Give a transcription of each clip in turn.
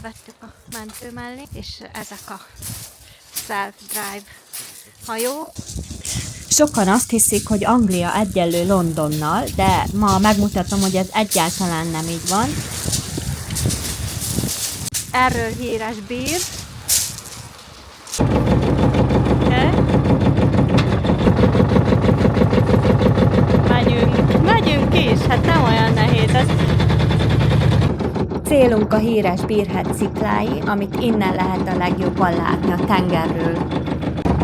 bevettük a mentő mellé, és ezek a self-drive hajók. Sokan azt hiszik, hogy Anglia egyenlő Londonnal, de ma megmutatom, hogy ez egyáltalán nem így van. Erről híres bír. Megyünk is, hát nem olyan nehéz ez. Célunk a híres Bírhead sziklái, amit innen lehet a legjobban látni a tengerről.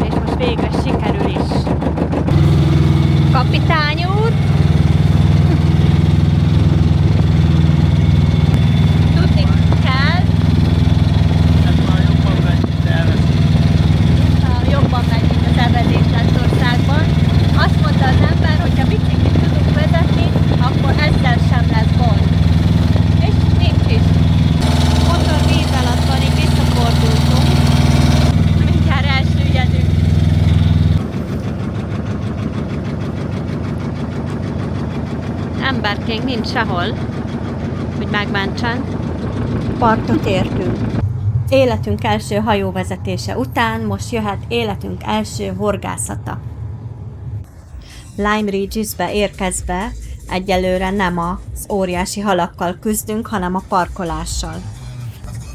És most végre sikerül is. Kapitány úr! Tudni kell. Jobban megy, mint az evezés Lettországban. Azt mondta az ember, hogy ha biciklit tudunk vezetni, akkor ezzel sem lesz gond. És nincs is. Motor víz alatt van, így visszafordultunk. Mindjárt elsüllyedünk. Emberkénk nincs sehol, hogy megmentsen. Partot értünk. Életünk első hajóvezetése után most jöhet életünk első horgászata. Lyme Regisbe érkezve egyelőre nem az óriási halakkal küzdünk, hanem a parkolással.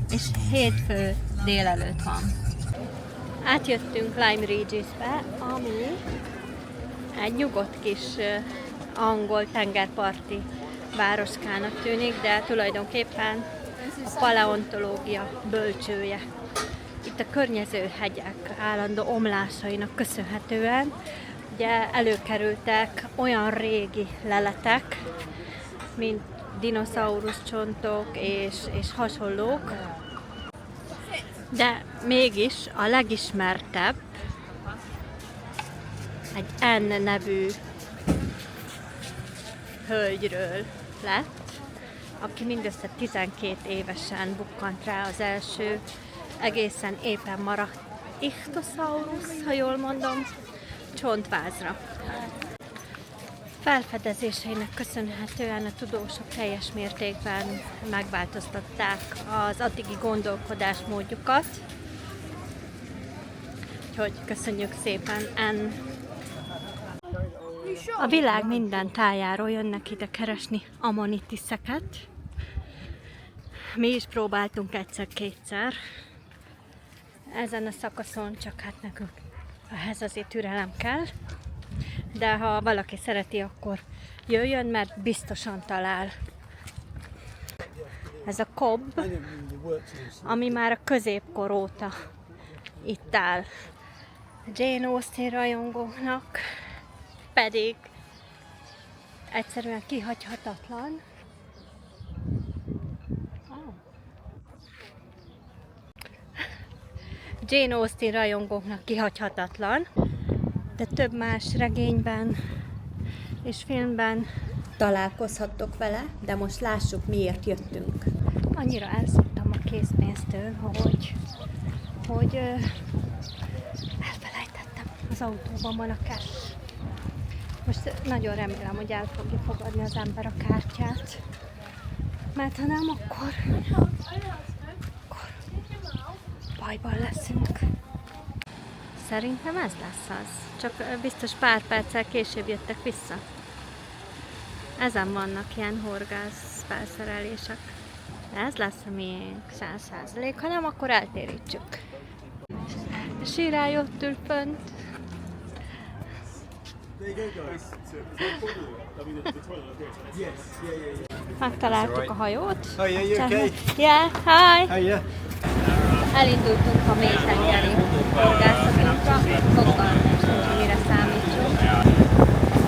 És hétfő délelőtt van. Átjöttünk Lyme Regisbe, ami egy nyugodt kis angol tengerparti városkának tűnik, de tulajdonképpen a paleontológia bölcsője. Itt a környező hegyek állandó omlásainak köszönhetően ugye előkerültek olyan régi leletek, mint dinoszaurusz csontok és hasonlók, de mégis a legismertebb egy N nevű hölgyről lett, aki mindössze 12 évesen bukkant rá az első egészen éppen maradt Ichthyosaurus, ha jól mondom, csontvázra. Felfedezéseinek köszönhetően a tudósok teljes mértékben megváltoztatták az addigi gondolkodásmódjukat. Úgyhogy köszönjük szépen, N. A világ minden tájáról jönnek ide keresni ammonitiseket. Mi is próbáltunk egyszer-kétszer. Ezen a szakaszon csak hát nekünk ehhez azért türelem kell. De ha valaki szereti, akkor jöjjön, mert biztosan talál. Ez a Cobb, ami már a középkor óta itt áll. Jane Austen rajongóknak pedig egyszerűen kihagyhatatlan. Jane Austen rajongóknak kihagyhatatlan, de több más regényben és filmben Találkozhattok vele, de most lássuk, miért jöttünk. annyira elszoktam a készpénztől, hogy elfelejtettem. Az autóban van a cash. Most nagyon remélem, hogy el fogja fogadni az ember a kártyát. Mert ha nem, akkor bajban leszünk. Szerintem ez lesz az. Csak biztos pár perccel később jöttek vissza. Ezen vannak ilyen horgász felszerelések. Ez lesz a miénk 100%, ha nem, akkor eltérítsük. A sírály ott ül fönt. Megtaláltuk a hajót. Oh yeah, you okay? Yeah, hi! Oh yeah. Elindultunk a mélytengeri horgászatunkra. Fogalmam sincs, hogy mire számítsunk.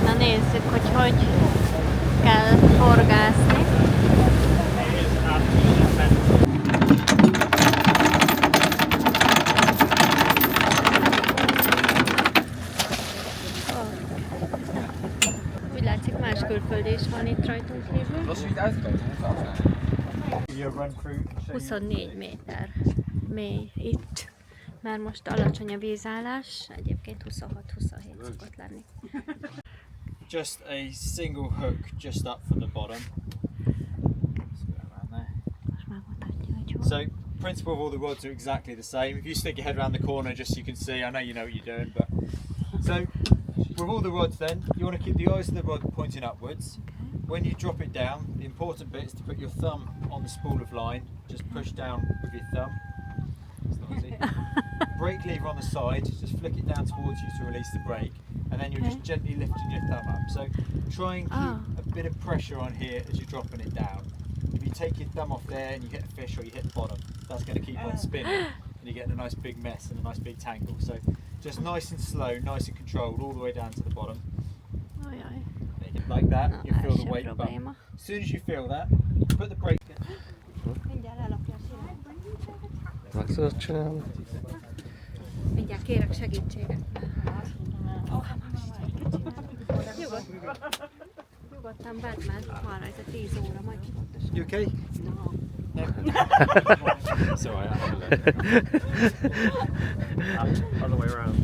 Na nézzük, hogy kell horgászni. Úgy látszik, más külföldi is van itt rajtunk kívül. 24 méter mély itt, mert most alacsony a vízállás, egyébként 26-27 szokott lenni. Just a single hook just up from the bottom. Most megmutatja, hogy hol. So principle of all the rods are exactly the same. If you stick your head around the corner just so you can see, I know you know what you're doing, but so with all the rods then, you want to keep the eyes of the rod pointing upwards. When you drop it down, the important bit is to put your thumb on the spool of line, just push down with your thumb. It's not easy. Brake lever on the side, just flick it down towards you to release the brake, and then you're just gently lifting your thumb up. So try and keep a bit of pressure on here as you're dropping it down. If you take your thumb off there and you hit a fish or you hit the bottom, that's going to keep on spinning and you're getting a nice big mess and a nice big tangle. So just nice and slow, nice and controlled all the way down to the bottom. Like that, you feel the weight bump. As soon as you feel that, put the brake in. Meg tudod csinálni? Mindjárt kérek segítséget. Nyugodtan vedd meg, van rajta 10 óra, majd pontosan. You okay? No. It's alright, other way around.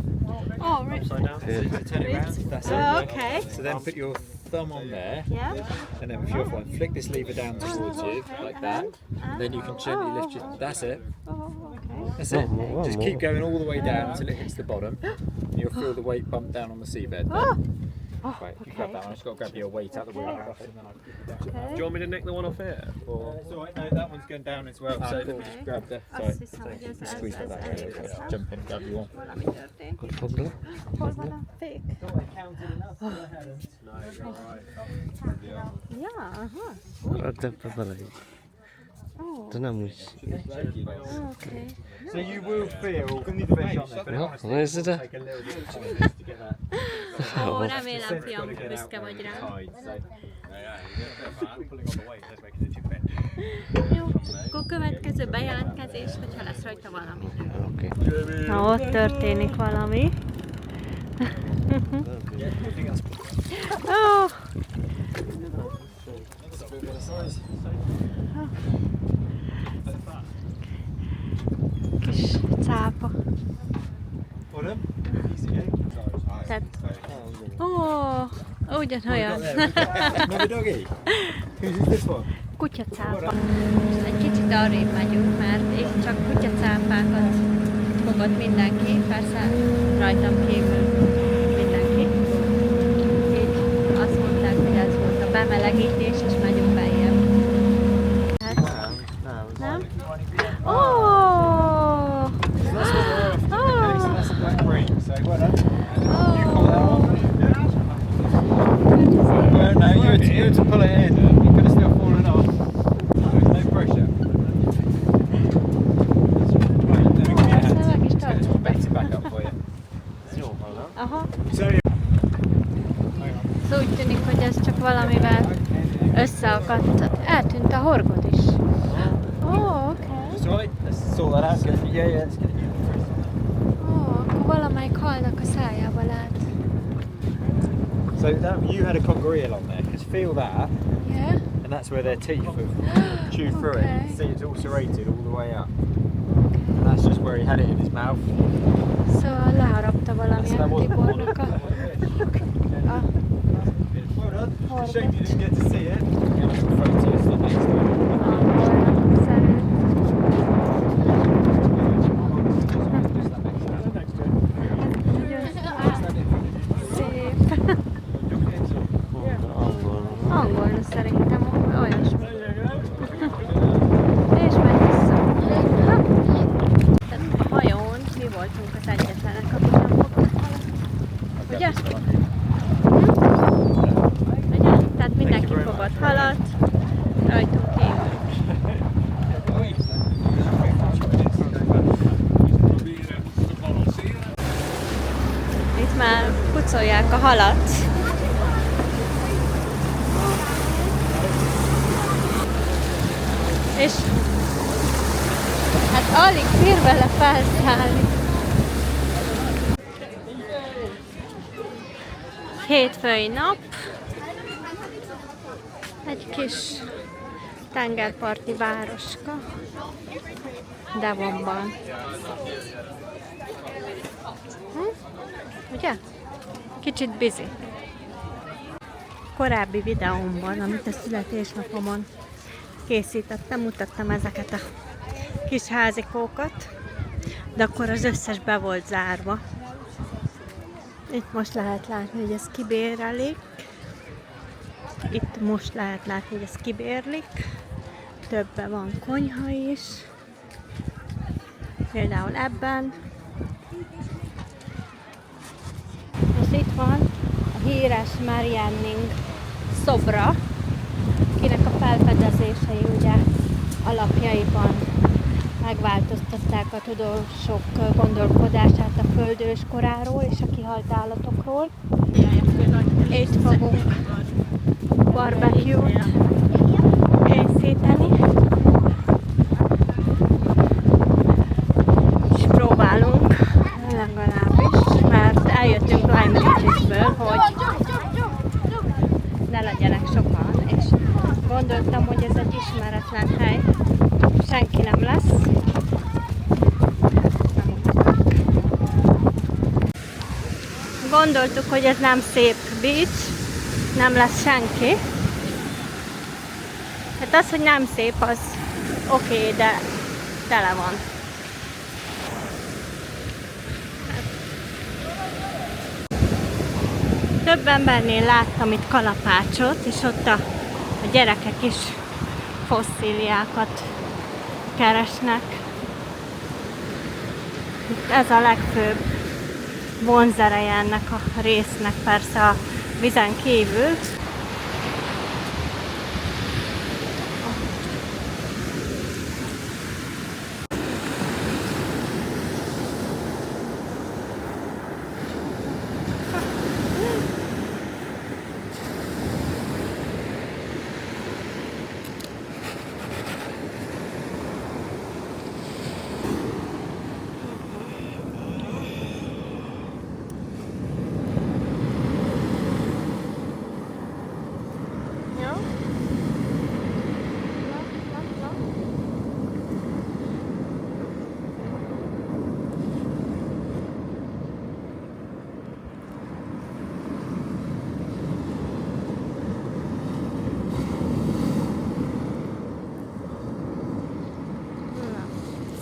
Oh, right. Upside down. So you turn it around, that's Oh, it. okay. So then put your thumb on there, Yeah. and then with your thumb, flick this lever down towards you, like that. Then you can gently lift your, that's it. Oh, okay. That's it. Just keep going all the way down until it hits the bottom. And you'll feel the weight bump down on the seabed. Right, you grab that one. I just got to grab your weight out the wheel. Do you want me to nick the one off here? Or? It's alright, no, that one's going down as well. So let me just grab the. Azt hiszem, hogy ez Squeeze like that. Jump in, grab you one. valami történt. Fogd le? Hol van a fék? Ja, aha. Radd ebbe bele így. Oh, De nem úgy. okay. So you will feel the fish on there, but it Ja, honestly nézd ide. take a little bit of time just to get that. Ó, remélem, fiam, büszke vagy rám. Jó, akkor következő bejelentkezés, hogyha lesz rajta valami. Oké. Na, ott történik valami. Oh. Kis cápa. Tehát, ó, ugyanolyan. Another doggy. Whose is this one? Kutyacápa. Egy kicsit arrébb megyünk, mert itt csak kutyacápákat fogott mindenki, persze rajtam kívül mindenki. Így azt mondták, hogy ez volt a bemelegítés, és megyünk beljebb. Hát, nem? Oh! That's a black bream, so well done. You call that one? Well, no, you're to pull it in. You're going to still falling off. There's no pressure. Right, then we give you a hand. Let's get this one baited back up for you. Aha. So, Szóval úgy tűnik, hogy ez csak valamivel összeakadt. Eltűnt a horgod is. Oh, okay. it's alright. Let's sort that out. Yeah, let's get it. Akkor valamelyik halnak a szájába lát. So that you had a conger eel on there, because feel that, Yeah? and that's where their teeth have chewed through it. You can see it's all serrated all the way up. And that's just where he had it in his mouth. Szóval leharapta valamilyen Tibornak a... Well done. Shame you didn't get to see it. Get a little photo sit next to it. Szép. Angolna szerintem olyasmi. És megy vissza. Tehát a hajón mi voltunk az egyetlenek, akik nem fogtak halat. Ugye? Ugye? Tehát mindenki fogott halat, rajtunk kívül. Itt már pucolják a halat. És hát alig fér vele felszállni. Hétfői nap. Egy kis tengerparti városka. Devonban. Ugye? Kicsit busy. Korábbi videómban, amit a születésnapomon készítettem, mutattam ezeket a kis házikókat, de akkor az összes be volt zárva. Itt most lehet látni, hogy ez kibérelik. Itt most lehet látni, hogy ez kibérlik. Többen van konyha is. Például ebben. És itt van a híres Marianning szobra, kinek a felfedezései ugye alapjaiban megváltoztatták a tudósok gondolkodását a föld őskoráról és a kihalt állatokról. Itt fogunk barbecue-t készíteni. És próbálunk legalábbis, mert eljöttünk Lime Ridges-ből, hogy ne legyenek sokan, és gondoltam, hogy ez egy ismeretlen hely, senki nem lesz. Gondoltuk, hogy ez nem szép beach, nem lesz senki. Hát az, hogy nem szép, az oké, de tele van. Több embernél láttam itt kalapácsot, és ott a gyerekek is fosszíliákat keresnek. Itt ez a legfőbb vonzereje ennek a résznek, persze a vizen kívül.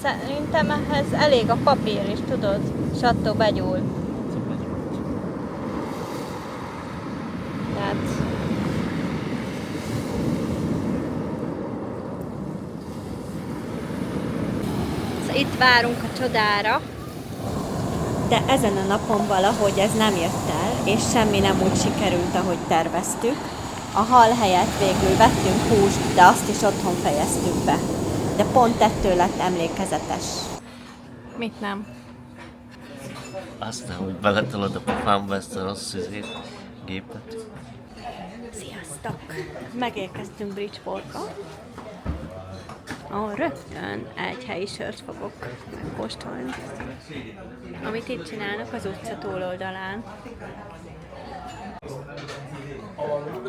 Szerintem ehhez elég a papír is, tudod, és attól begyúl. Tehát... Szóval itt várunk a csodára. De ezen a napon valahogy ez nem jött el, és semmi nem úgy sikerült, ahogy terveztük. A hal helyett végül vettünk húst, de azt is otthon fejeztük be. De pont ettől lett emlékezetes. Mit nem? Aztán, hogy beletolod a pofámba ezt a rossz gépet. Sziasztok! Megérkeztünk Bridgeportba. Rögtön egy helyi sört fogok megkóstolni. Amit itt csinálnak az utca túloldalán.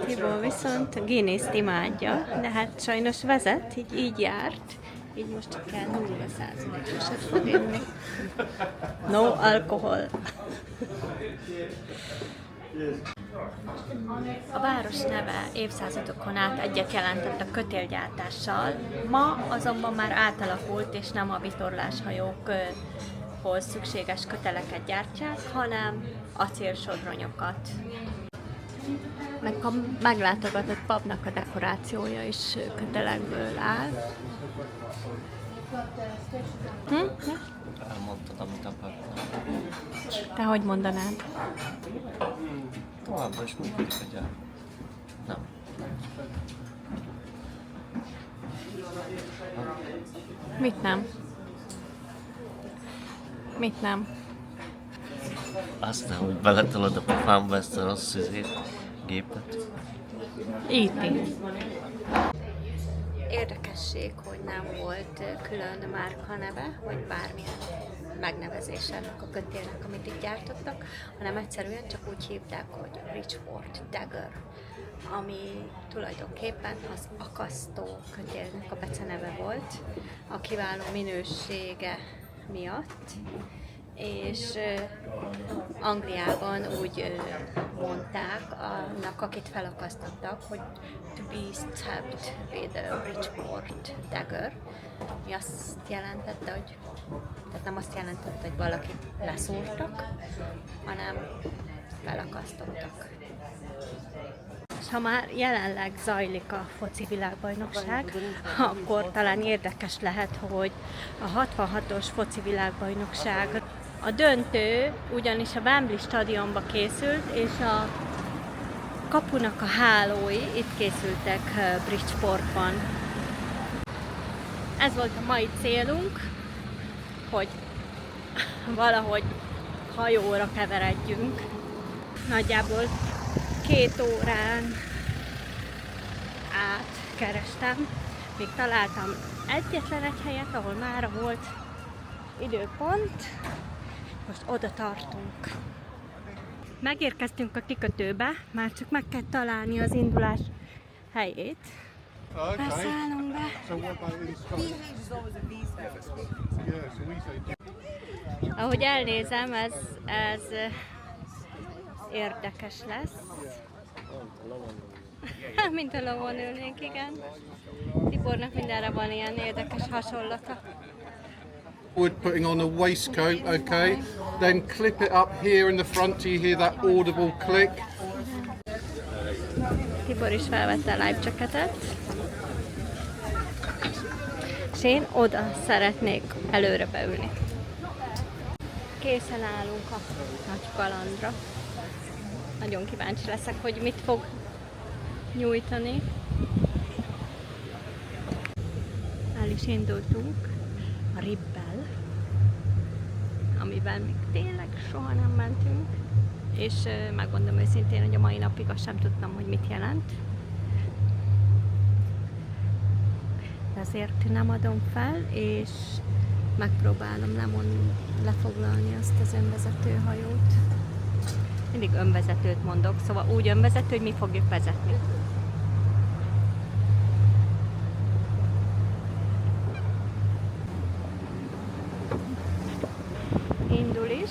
Tibor viszont Guinness-t imádja, de hát sajnos vezet, így járt. Így most csak kell 0%-osat fog inni. No alkohol. A város neve évszázadokon át egyet jelentett a kötélgyártással, ma azonban már átalakult, és nem a vitorláshajókhoz szükséges köteleket gyártják, hanem acélsodronyokat. Meg a meglátogatott pubnak a dekorációja is kötelekből áll. Elmondtad, amit akartam. Te hogy mondanád? Továbbra is működik a gyár. Nem. Mit nem? Mit nem? Aztán, hogy beletolod a pofámba ezt a rossz gépet. Íti. Érdekesség, hogy nem volt külön márka neve, vagy bármilyen megnevezés ennek a kötélnek, amit itt gyártottak, hanem egyszerűen csak úgy hívták, hogy Bridgeport Dagger, ami tulajdonképpen az akasztó kötélnek a beceneve volt, a kiváló minősége miatt, és Angliában úgy mondták annak, akit felakasztottak, hogy to be stabbed with a Bridgeport dagger, mi azt jelentette, hogy tehát nem azt jelentette, hogy valakit leszúrtak, hanem felakasztottak. És ha már jelenleg zajlik a foci világbajnokság, akkor talán érdekes lehet, hogy a 66-os foci világbajnokság a döntő ugyanis a Wembley stadionba készült, és a kapunak a hálói itt készültek Bridgeportban. Ez volt a mai célunk, hogy valahogy hajóra keveredjünk. Nagyjából 2 órán át kerestem, még találtam egyetlen egy helyet, ahol mára volt időpont. Most oda tartunk. Megérkeztünk a kikötőbe, már csak meg kell találni az indulás helyét. Beszállunk be. Ahogy elnézem, ez érdekes lesz. Mint a lovon ülnénk, igen. Tibornak mindenre van ilyen érdekes hasonlata. Putting on a waistcoat, okay? Then clip it up here in the front. Do you hear that audible click? Tibor is felvette a live jacketet. És én oda szeretnék előre beülni. Készen állunk a nagy kalandra. Nagyon kíváncsi leszek, hogy mit fog nyújtani. El is indultunk a Ribbel, amivel még tényleg soha nem mentünk, és megmondom őszintén, hogy a mai napig azt sem tudtam, hogy mit jelent. De azért nem adom fel, és megpróbálom lefoglalni azt az önvezető hajót. Mindig önvezetőt mondok, szóval úgy önvezető, hogy mi fogjuk vezetni. Indul is.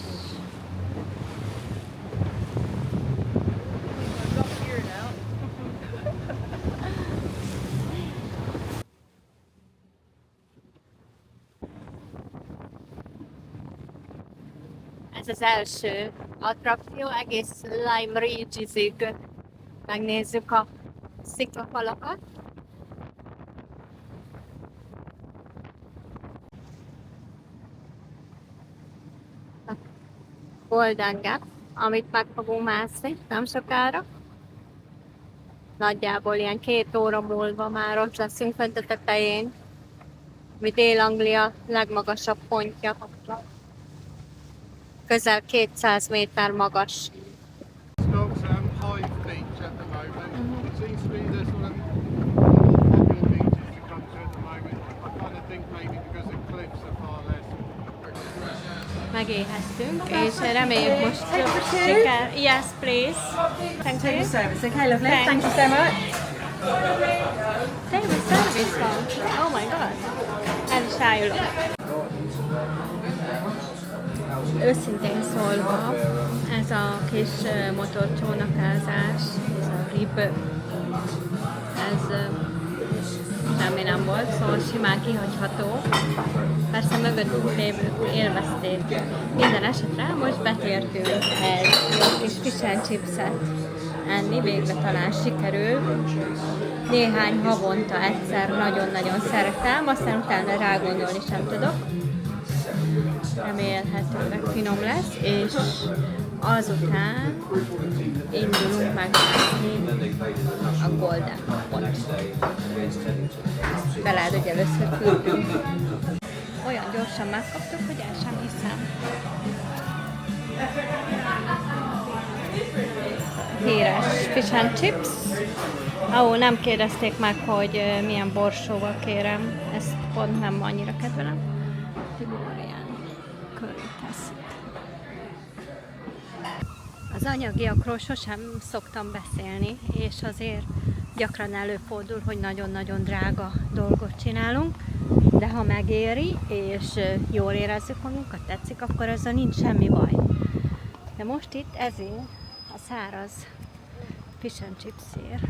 Ez az első attrakció, egész Lime Ridge-ig megnézzük a sziklafalakat. A Golden Gap, amit meg fogunk mászni nem sokára. Nagyjából ilyen 2 óra múlva már ott leszünk fent a tetején, ami Dél-Anglia legmagasabb pontja. Közel 200 méter magas. Stock's Hyde Beach at the moment. It seems to be the sort of more popular beaches to come to at the moment. I kind of think maybe because the cliffs are far less. Megéheztünk, és reméljük most siker. Yes, please. Thank you. Service. Okay, lovely. Thanks. Thank you so much. Table service van. Oh my god. El is rájulok. Őszintén szólva, ez a kis motorcsónakázás, ez a rib, ez semmi nem volt, szóval simán kihagyható. Persze mögöttünk lévők élvezték. Minden esetre most betértünk egy kis fish and chipset enni, végre talán sikerül. Néhány havonta egyszer nagyon-nagyon szeretem, aztán utána rágondolni sem tudok. Remélhetőleg finom lesz, és azután indulunk megnézni a Golden Gapot. Be lehet, hogy először küldünk. Olyan gyorsan megkaptuk, hogy el sem hiszem. Híres fish and chips. Nem kérdezték meg, hogy milyen borsóval kérem. Ezt pont nem annyira kedvelem. Tibor ilyen curry teszik. Az anyagiakról sosem szoktam beszélni, és azért gyakran előfordul, hogy nagyon-nagyon drága dolgot csinálunk, de ha megéri, és jól érezzük magunkat, tetszik, akkor ezzel nincs semmi baj. De most itt ezért a száraz fish and chipsért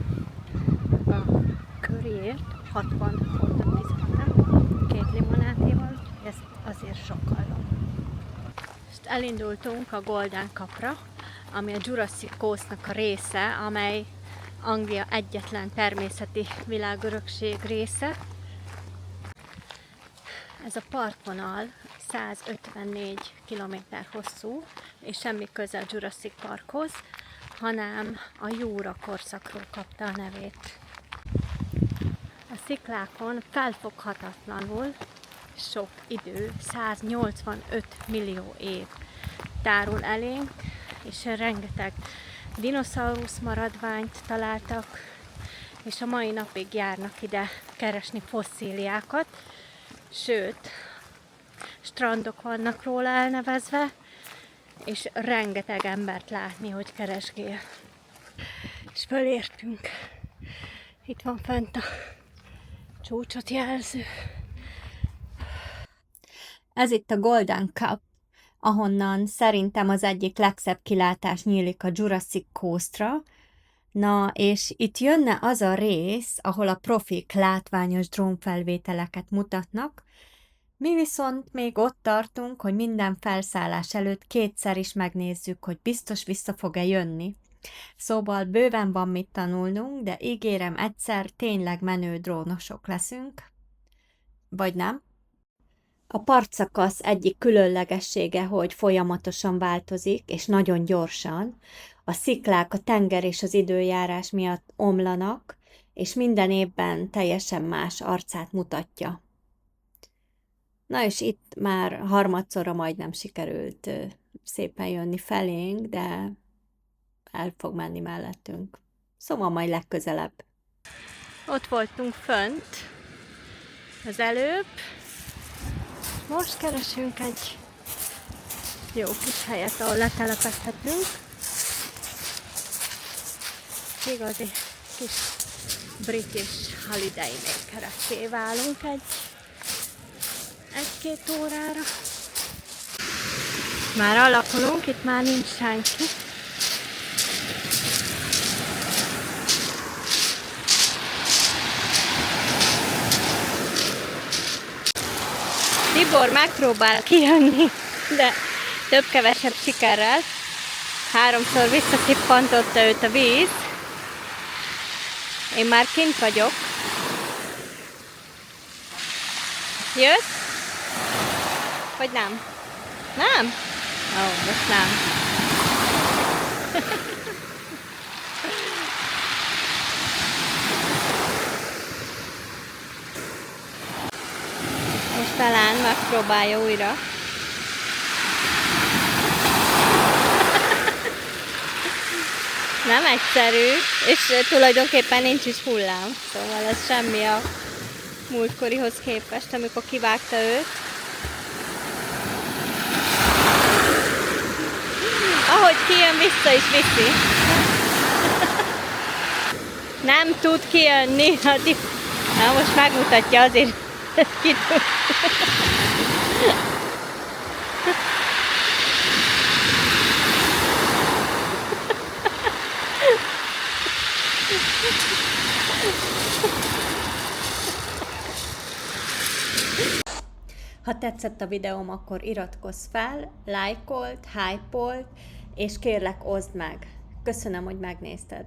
a köriért 60 fontot fizettem, 2 limonádéval, ez azért sokkal jobb. Most elindultunk a Golden Cupra, ami a Jurassic Coast-nak a része, amely Anglia egyetlen természeti világörökség része. Ez a partvonal 154 km hosszú, és semmi köze a Jurassic Parkhoz, hanem a Jura korszakról kapta a nevét. A sziklákon felfoghatatlanul sok idő, 185 millió év tárul elénk, és rengeteg dinoszaurusz maradványt találtak, és a mai napig járnak ide keresni fosszíliákat, sőt, strandok vannak róla elnevezve, és rengeteg embert látni, hogy keresgél. És fölértünk. Itt van fent a csúcsot jelző. Ez itt a Golden Cup, ahonnan szerintem az egyik legszebb kilátás nyílik a Jurassic Coastra. Na, és itt jönne az a rész, ahol a profik látványos drónfelvételeket mutatnak. Mi viszont még ott tartunk, hogy minden felszállás előtt kétszer is megnézzük, hogy biztos vissza fog-e jönni. Szóval bőven van mit tanulnunk, de ígérem, egyszer tényleg menő drónosok leszünk. Vagy nem? A partszakasz egyik különlegessége, hogy folyamatosan változik, és nagyon gyorsan. A sziklák a tenger és az időjárás miatt omlanak, és minden évben teljesen más arcát mutatja. Na és itt már harmadszorra majdnem sikerült szépen jönni felénk, de el fog menni mellettünk. Szóval majd legközelebb. Ott voltunk fönt az előbb. Most keresünk egy jó kis helyet, ahol letelepedhetünk. Igazi kis British Holiday Maker-ekké válunk egy-két órára. Már alakulunk, itt már nincs senki. Tibor megpróbál kijönni, de több-kevesebb sikerrel. 3-szor visszaszippantotta őt a víz. Én már kint vagyok. Jössz? Vagy nem? Nem? Ó, most nem. Most talán megpróbálja újra. Nem egyszerű, és tulajdonképpen nincs is hullám, szóval ez semmi a múltkorihoz képest, amikor kivágta őt. Ahogy kijön, vissza is viszi. Nem tud kijönni. Na, most megmutatja azért, ki tud. Ha tetszett a videóm, akkor iratkozz fel, lájkold, hype-old, és kérlek, oszd meg. Köszönöm, hogy megnézted.